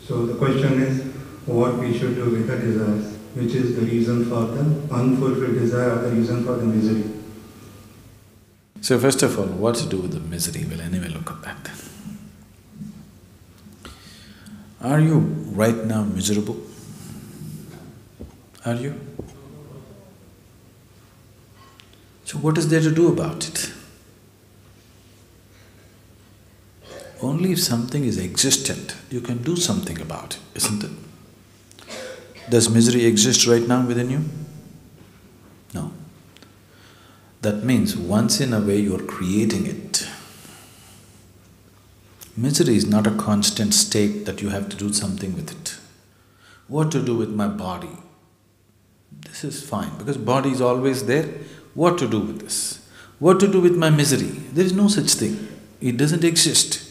So the question is, what we should do with the desires, which is the reason for the unfulfilled desire or the reason for the misery. So first of all, what to do with the misery? We'll anyway look at that. Are you right now miserable? Are you? So what is there to do about it? Only if something is existent, you can do something about it, isn't it? Does misery exist right now within you? No. That means once in a way you are creating it. Misery is not a constant state that you have to do something with it. What to do with my body? This is fine, because body is always there. What to do with this? What to do with my misery? There is no such thing. It doesn't exist.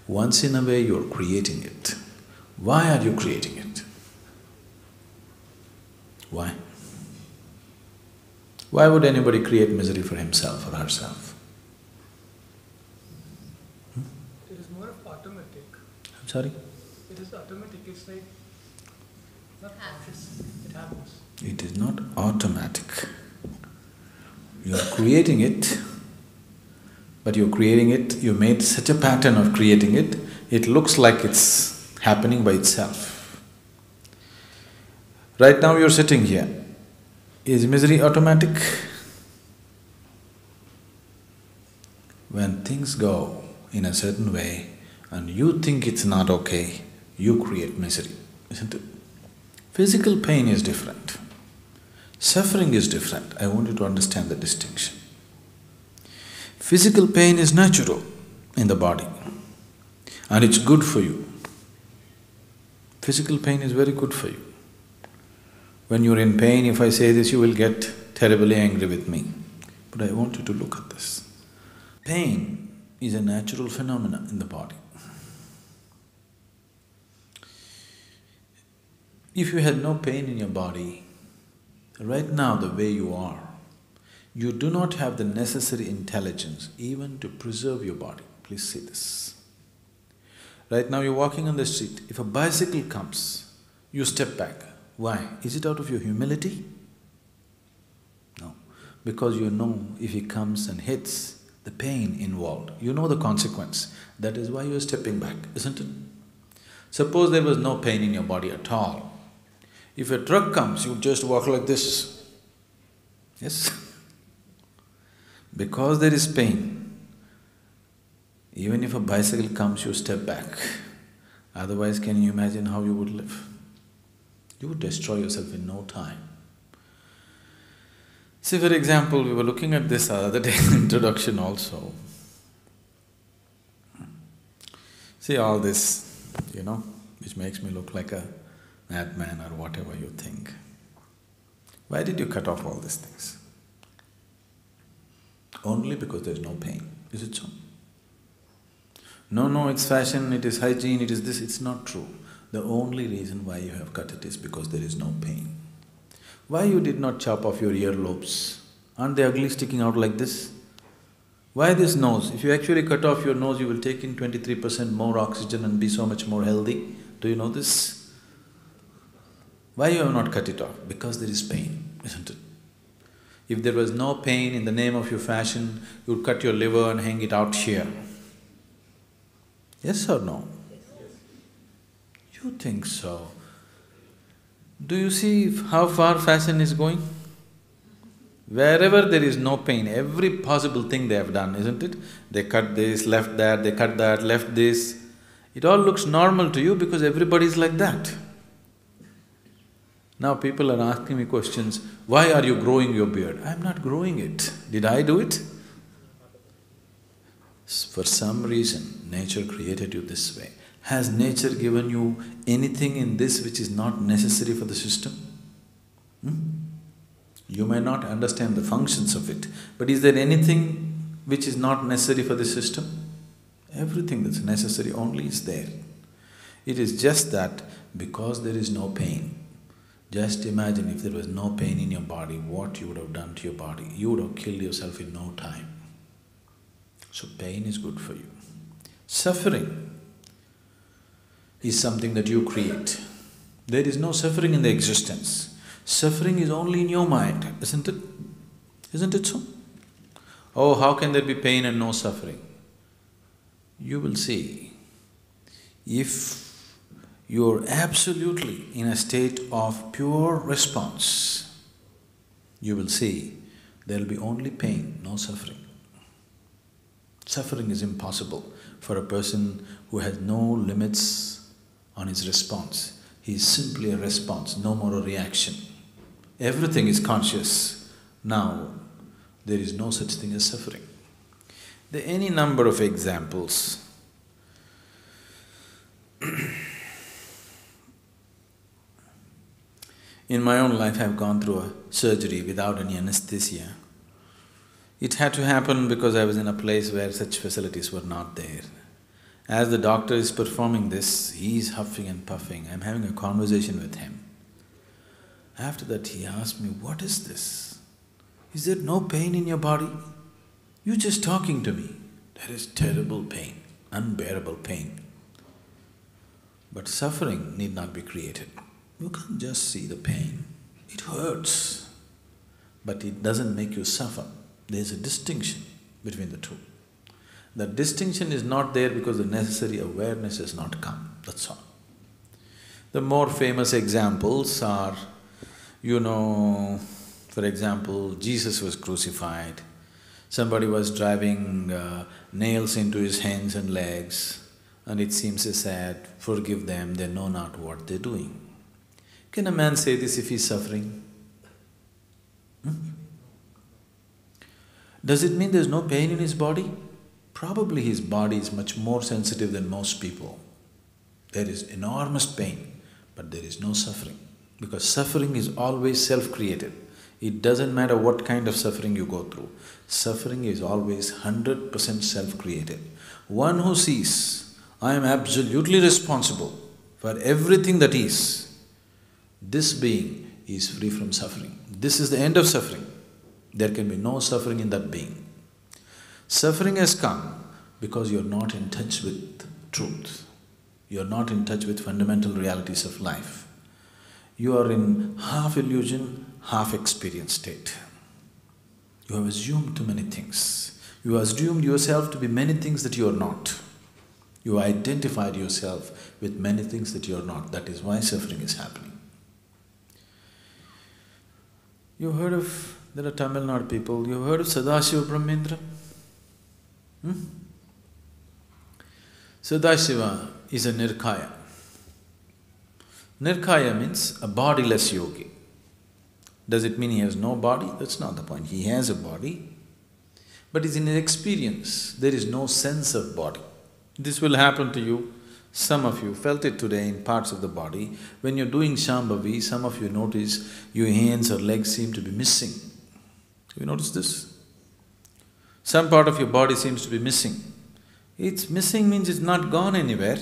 Once in a way you are creating it. Why are you creating it? Why? Why would anybody create misery for himself or herself? It is more of automatic. I'm sorry? It is automatic, it's like not conscious, it happens. It is not automatic. You are creating it, but you're creating it, you made such a pattern of creating it, it looks like it's happening by itself. Right now you're sitting here. Is misery automatic? When things go in a certain way and you think it's not okay, you create misery, isn't it? Physical pain is different. Suffering is different. I want you to understand the distinction. Physical pain is natural in the body and it's good for you. Physical pain is very good for you. When you're in pain, if I say this, you will get terribly angry with me. But I want you to look at this. Pain is a natural phenomenon in the body. If you had no pain in your body, right now the way you are, you do not have the necessary intelligence even to preserve your body. Please see this. Right now you're walking on the street, if a bicycle comes, you step back. Why? Is it out of your humility? No. Because you know if he comes and hits, the pain involved, you know the consequence. That is why you are stepping back, isn't it? Suppose there was no pain in your body at all. If a truck comes, you just walk like this. Yes? Because there is pain, even if a bicycle comes, you step back. Otherwise, can you imagine how you would live? You would destroy yourself in no time. See, for example, we were looking at this other day in introduction also. See all this, which makes me look like a madman or whatever you think. Why did you cut off all these things? Only because there is no pain, is it so? No, it's fashion, it is hygiene, it is this, it's not true. The only reason why you have cut it is because there is no pain. Why you did not chop off your earlobes? Aren't they ugly sticking out like this? Why this nose? If you actually cut off your nose, you will take in 23% more oxygen and be so much more healthy. Do you know this? Why you have not cut it off? Because there is pain, isn't it? If there was no pain, in the name of your fashion, you would cut your liver and hang it out here. Yes or no? You think so. Do you see how far fashion is going? Wherever there is no pain, every possible thing they have done, isn't it? They cut this, left that, they cut that, left this. It all looks normal to you because everybody is like that. Now people are asking me questions, why are you growing your beard? I'm not growing it. Did I do it? For some reason, nature created you this way. Has nature given you anything in this which is not necessary for the system? You may not understand the functions of it, but is there anything which is not necessary for the system? Everything that's necessary only is there. It is just that because there is no pain, just imagine if there was no pain in your body, what you would have done to your body. You would have killed yourself in no time. So pain is good for you. Suffering. is something that you create. There is no suffering in the existence. Suffering is only in your mind, isn't it? Isn't it so? Oh, how can there be pain and no suffering? You will see, if you're absolutely in a state of pure response, you will see there'll be only pain, no suffering. Suffering is impossible for a person who has no limits on his response. He is simply a response, no more a reaction. Everything is conscious. Now, there is no such thing as suffering. There are any number of examples. In my own life, I've gone through a surgery without any anesthesia. It had to happen because I was in a place where such facilities were not there. As the doctor is performing this, he's huffing and puffing. I'm having a conversation with him. After that, he asked me, "What is this? Is there no pain in your body? You're just talking to me." There is terrible pain, unbearable pain. But suffering need not be created. You can't just see the pain. It hurts, but it doesn't make you suffer. There's a distinction between the two. That distinction is not there because the necessary awareness has not come, that's all. The more famous examples are, for example, Jesus was crucified. Somebody was driving nails into his hands and legs, and it seems sad, "Forgive them, they know not what they're doing." Can a man say this if he's suffering? Does it mean there's no pain in his body? Probably his body is much more sensitive than most people. There is enormous pain, but there is no suffering. Because suffering is always self-created. It doesn't matter what kind of suffering you go through. Suffering is always 100% self-created. One who sees, "I am absolutely responsible for everything that is," this being is free from suffering. This is the end of suffering. There can be no suffering in that being. Suffering has come because you're not in touch with truth. You're not in touch with fundamental realities of life. You are in half illusion, half experience state. You have assumed too many things. You have assumed yourself to be many things that you are not. You identified yourself with many things that you are not. That is why suffering is happening. You heard of, there are Tamil Nadu people, you heard of Sadashiva Brahmendra? Sadashiva is a Nirkaya. Nirkaya means a bodiless yogi. Does it mean he has no body? That's not the point. He has a body, but is in his experience. There is no sense of body. This will happen to you. Some of you felt it today in parts of the body. When you're doing Shambhavi, some of you notice your hands or legs seem to be missing. Have you noticed this? Some part of your body seems to be missing. It's missing means it's not gone anywhere.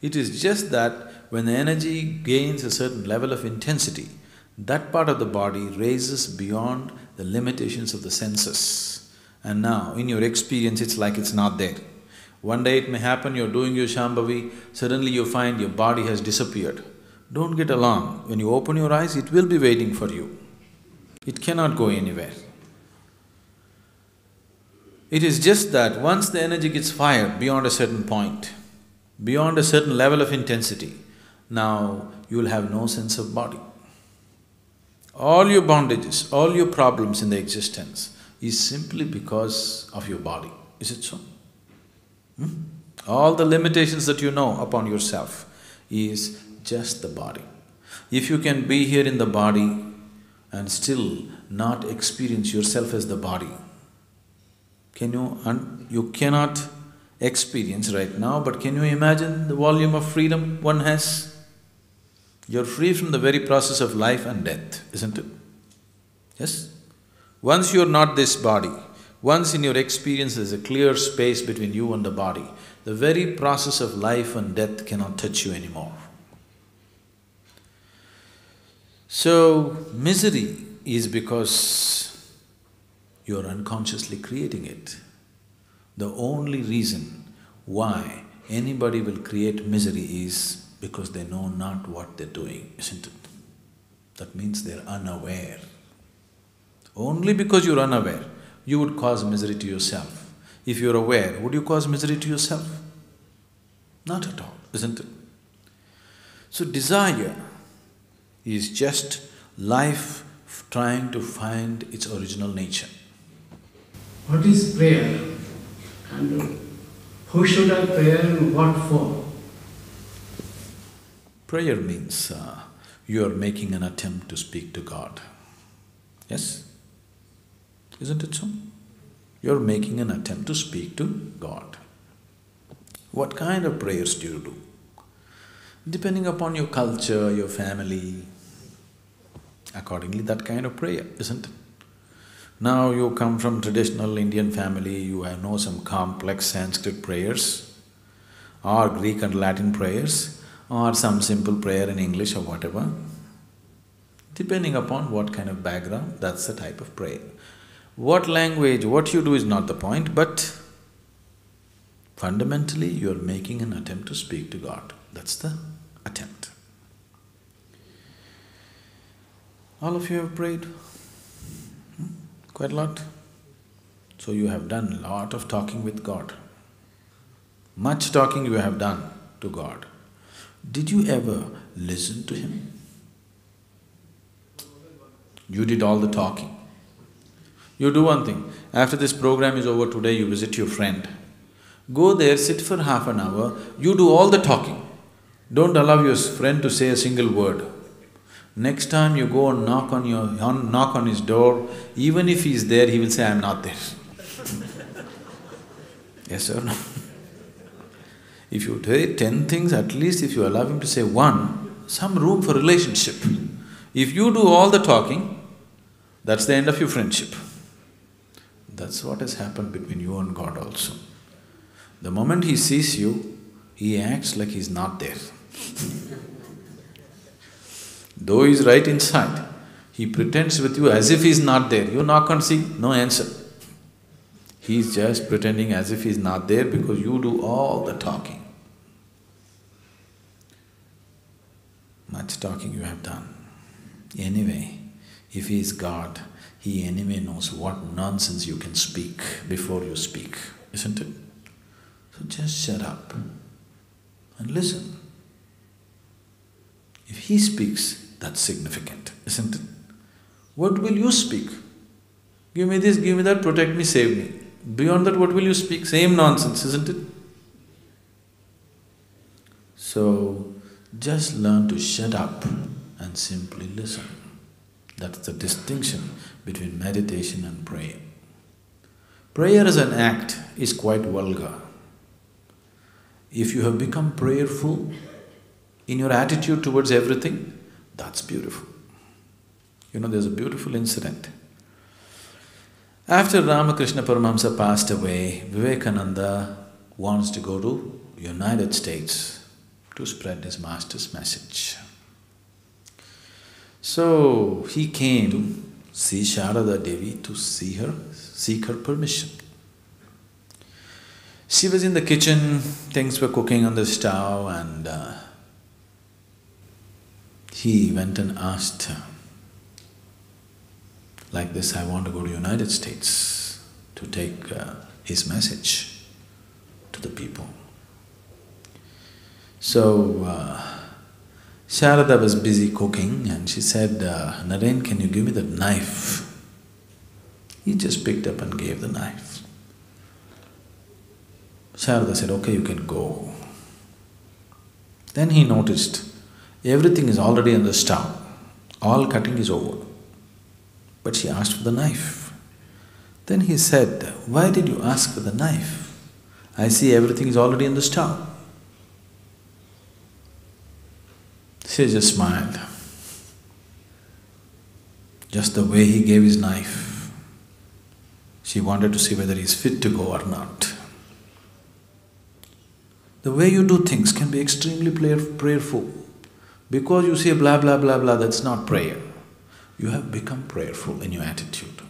It is just that when the energy gains a certain level of intensity, that part of the body raises beyond the limitations of the senses. And now, in your experience, it's like it's not there. One day it may happen, you're doing your Shambhavi, suddenly you find your body has disappeared. Don't get alarmed. When you open your eyes, it will be waiting for you. It cannot go anywhere. It is just that once the energy gets fired beyond a certain point, beyond a certain level of intensity, now you will have no sense of body. All your bondages, all your problems in the existence is simply because of your body. Is it so? All the limitations that you know upon yourself is just the body. If you can be here in the body and still not experience yourself as the body, you cannot experience right now, but can you imagine the volume of freedom one has? You're free from the very process of life and death, isn't it? Yes? Once you're not this body, once in your experience there's a clear space between you and the body, the very process of life and death cannot touch you anymore. So, misery is because you're unconsciously creating it. The only reason why anybody will create misery is because they know not what they're doing, isn't it? That means they're unaware. Only because you're unaware, you would cause misery to yourself. If you're aware, would you cause misery to yourself? Not at all, isn't it? So desire is just life trying to find its original nature. What is prayer? And who should I pray and what for? Prayer means you are making an attempt to speak to God. Yes? Isn't it so? You're making an attempt to speak to God. What kind of prayers do you do? Depending upon your culture, your family, accordingly that kind of prayer, isn't it? Now you come from traditional Indian family, you know some complex Sanskrit prayers, or Greek and Latin prayers, or some simple prayer in English or whatever. Depending upon what kind of background, that's the type of prayer. What language, what you do is not the point, but fundamentally you're making an attempt to speak to God. That's the attempt. All of you have prayed? Quite a lot? So you have done a lot of talking with God. Much talking you have done to God. Did you ever listen to Him? You did all the talking. You do one thing, after this program is over today, you visit your friend. Go there, sit for half an hour, you do all the talking. Don't allow your friend to say a single word. Next time you go and knock on his door, even if he's there, he will say, I'm not there. Yes or no? If you say 10 things, at least if you allow him to say one, some room for relationship. If you do all the talking, that's the end of your friendship. That's what has happened between you and God also. The moment He sees you, He acts like He's not there. Though He's right inside, He pretends with you as if He's not there. You knock and see, no answer. He's just pretending as if He's not there because you do all the talking. Much talking you have done. Anyway, if He is God, He anyway knows what nonsense you can speak before you speak, isn't it? So just shut up and listen. If He speaks, that's significant, isn't it? What will you speak? Give me this, give me that, protect me, save me. Beyond that, what will you speak? Same nonsense, isn't it? So, just learn to shut up and simply listen. That's the distinction between meditation and prayer. Prayer as an act is quite vulgar. If you have become prayerful in your attitude towards everything, that's beautiful. You know, there's a beautiful incident. After Ramakrishna Paramahamsa passed away, Vivekananda wants to go to United States to spread his master's message. So he came to see Sharada Devi to see her, seek her permission. She was in the kitchen, things were cooking on the stove, and he went and asked her, like this, I want to go to United States to take his message to the people. So, Sharada was busy cooking and she said, Naren, can you give me that knife? He just picked up and gave the knife. Sharada said, okay, you can go. Then he noticed, everything is already on the stove, all cutting is over. But she asked for the knife. Then he said, why did you ask for the knife? I see everything is already on the stove. She just smiled. Just the way he gave his knife, she wanted to see whether he's fit to go or not. The way you do things can be extremely prayerful. Because you say blah blah blah blah, that's not prayer. You have become prayerful in your attitude.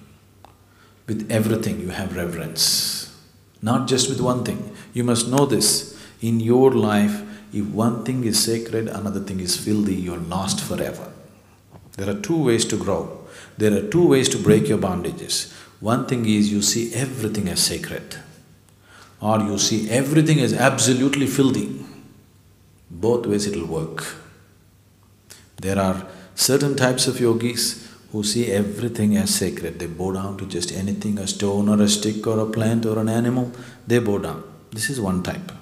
With everything you have reverence. Not just with one thing. You must know this. In your life, If one thing is sacred, another thing is filthy, you're lost forever. There are two ways to grow. There are two ways to break your bondages. One thing is you see everything as sacred, or you see everything as absolutely filthy. Both ways it'll work. There are certain types of yogis who see everything as sacred. They bow down to just anything, a stone or a stick or a plant or an animal, they bow down. This is one type.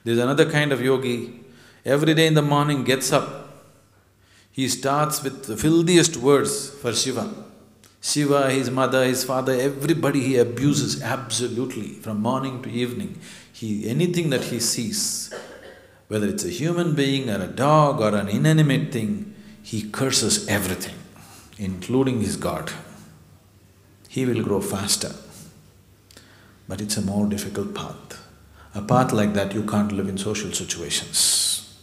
There's another kind of yogi, every day in the morning gets up, he starts with the filthiest words for Shiva. Shiva, his mother, his father, everybody he abuses absolutely from morning to evening. Anything that he sees, whether it's a human being or a dog or an inanimate thing, he curses everything, including his God. He will grow faster, but it's a more difficult path. A path like that you can't live in social situations.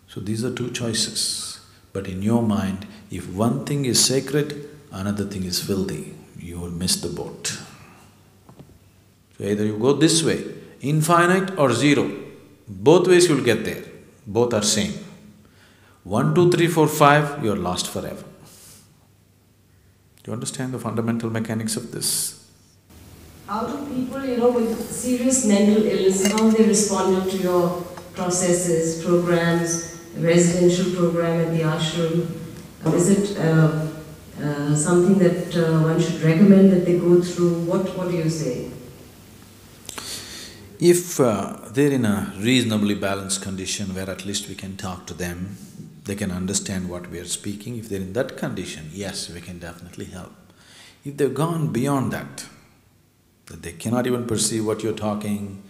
So these are two choices. But in your mind, if one thing is sacred, another thing is filthy, you will miss the boat. So either you go this way, infinite or zero, both ways you'll get there, both are same. 1, 2, 3, 4, 5, you're lost forever. Do you understand the fundamental mechanics of this? How do people, with serious mental illness, how they responded to your processes, programs, residential program at the ashram? Is it something that one should recommend that they go through? What do you say? If they're in a reasonably balanced condition where at least we can talk to them, they can understand what we are speaking, if they're in that condition, yes, we can definitely help. If they've gone beyond that they cannot even perceive what you're talking,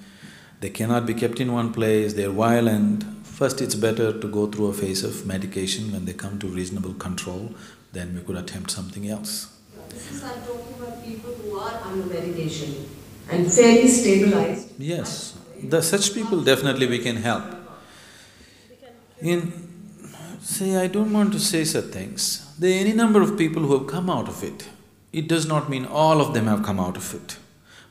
they cannot be kept in one place, they're violent, first it's better to go through a phase of medication. When they come to reasonable control, then we could attempt something else. This is I'm talking about people who are under medication and fairly stabilized. Yes, such people definitely we can help. I don't want to say such things. There are any number of people who have come out of it. It does not mean all of them have come out of it.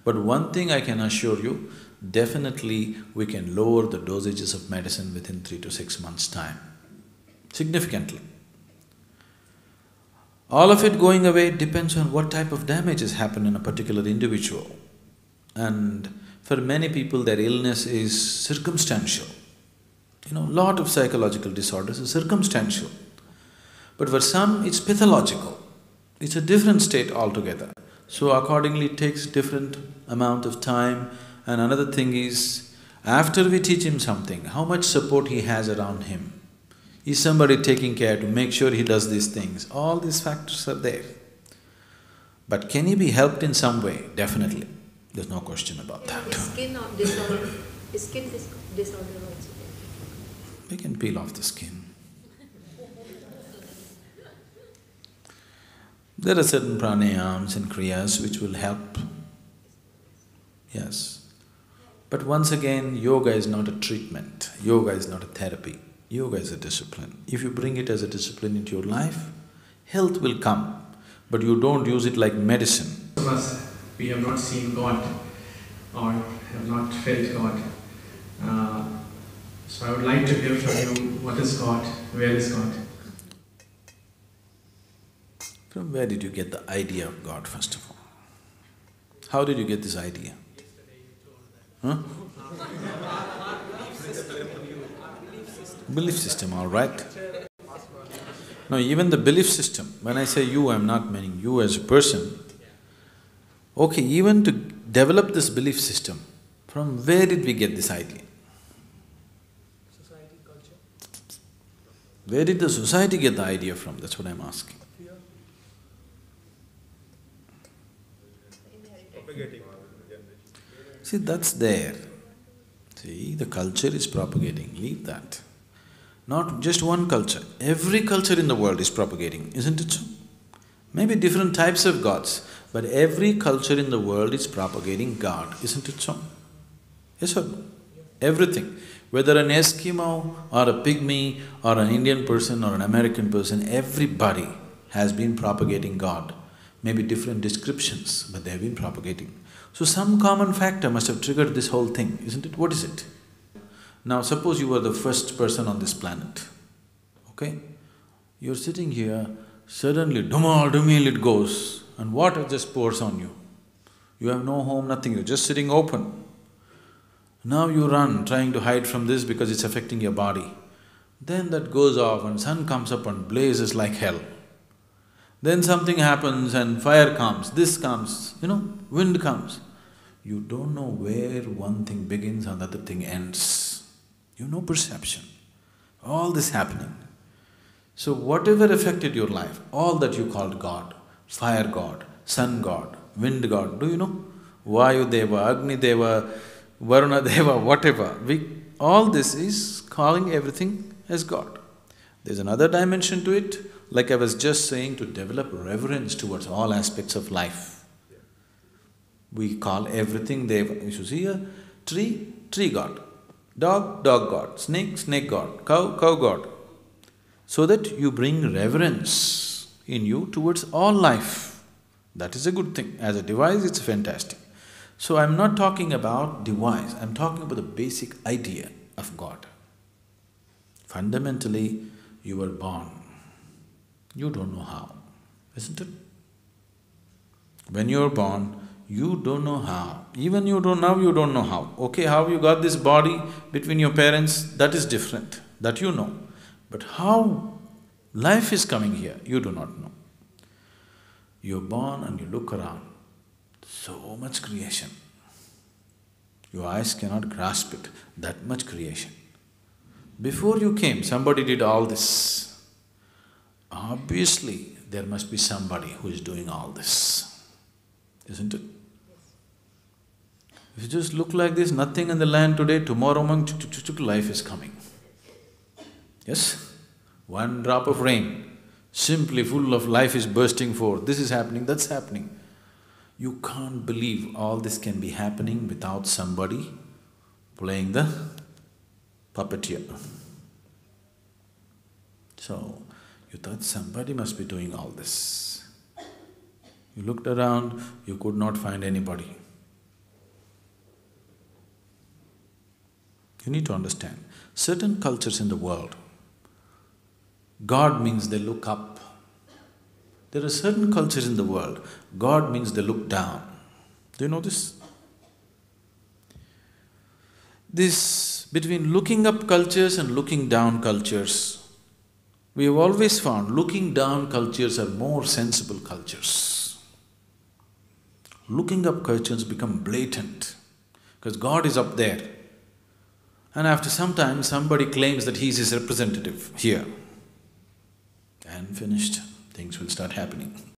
But one thing I can assure you, definitely we can lower the dosages of medicine within 3 to 6 months' time, significantly. All of it going away depends on what type of damage has happened in a particular individual. And for many people, their illness is circumstantial. Lot of psychological disorders are circumstantial. But for some, it's pathological. It's a different state altogether. So accordingly, it takes different amount of time. And another thing is, after we teach him something, how much support he has around him. Is somebody taking care to make sure he does these things? All these factors are there. But can he be helped in some way? Definitely. There's no question about that. Skin disorder also. We can peel off the skin. There are certain pranayams and kriyas which will help. Yes. But once again, yoga is not a treatment, yoga is not a therapy, yoga is a discipline. If you bring it as a discipline into your life, health will come, but you don't use it like medicine. Some of us, we have not seen God or have not felt God. So I would like to hear from you, what is God, where is God? From where did you get the idea of God, first of all? How did you get this idea? Huh? Belief system, all right. Now, even the belief system, when I say you, I'm not meaning you as a person. Okay, even to develop this belief system, from where did we get this idea? Society, culture. Where did the society get the idea from? That's what I'm asking. See, that's there. See, the culture is propagating, leave that. Not just one culture, every culture in the world is propagating, isn't it so? Maybe different types of gods, but every culture in the world is propagating God, isn't it so? Yes or no? Everything. Whether an Eskimo or a pygmy or an Indian person or an American person, everybody has been propagating God. Maybe different descriptions, but they have been propagating. So some common factor must have triggered this whole thing, isn't it? What is it? Now suppose you were the first person on this planet, okay? You're sitting here, suddenly dumal it goes and water just pours on you. You have no home, nothing, you're just sitting open. Now you run, trying to hide from this because it's affecting your body. Then that goes off and sun comes up and blazes like hell. Then something happens and fire comes, this comes, wind comes. You don't know where one thing begins and the other thing ends. You have no perception. All this happening. So whatever affected your life, all that you called God, fire God, sun God, wind God, do you know? Vayu Deva, Agni Deva, Varuna Deva, whatever, all this is calling everything as God. There's another dimension to it, like I was just saying, to develop reverence towards all aspects of life. We call everything Deva. You should see a tree, tree God, dog, dog God, snake, snake God, cow, cow God. So that you bring reverence in you towards all life. That is a good thing. As a device, it's fantastic. So I'm not talking about device, I'm talking about the basic idea of God. Fundamentally, you were born. You don't know how, isn't it? When you were born, you don't know how. Even you don't know how. Okay, how you got this body between your parents, that is different, that you know. But how life is coming here, you do not know. You're born and you look around, so much creation. Your eyes cannot grasp it, that much creation. Before you came, somebody did all this. Obviously, there must be somebody who is doing all this, isn't it? If you just look like this, nothing in the land today, tomorrow life is coming. Yes? One drop of rain, simply full of life is bursting forth, this is happening, that's happening. You can't believe all this can be happening without somebody playing the puppeteer. So, you thought somebody must be doing all this. You looked around, you could not find anybody. You need to understand, certain cultures in the world, God means they look up. There are certain cultures in the world, God means they look down. Do you know this? This, between looking up cultures and looking down cultures, we have always found looking down cultures are more sensible cultures. Looking up cultures become blatant, because God is up there. And after some time, somebody claims that he is his representative here. And finished, things will start happening.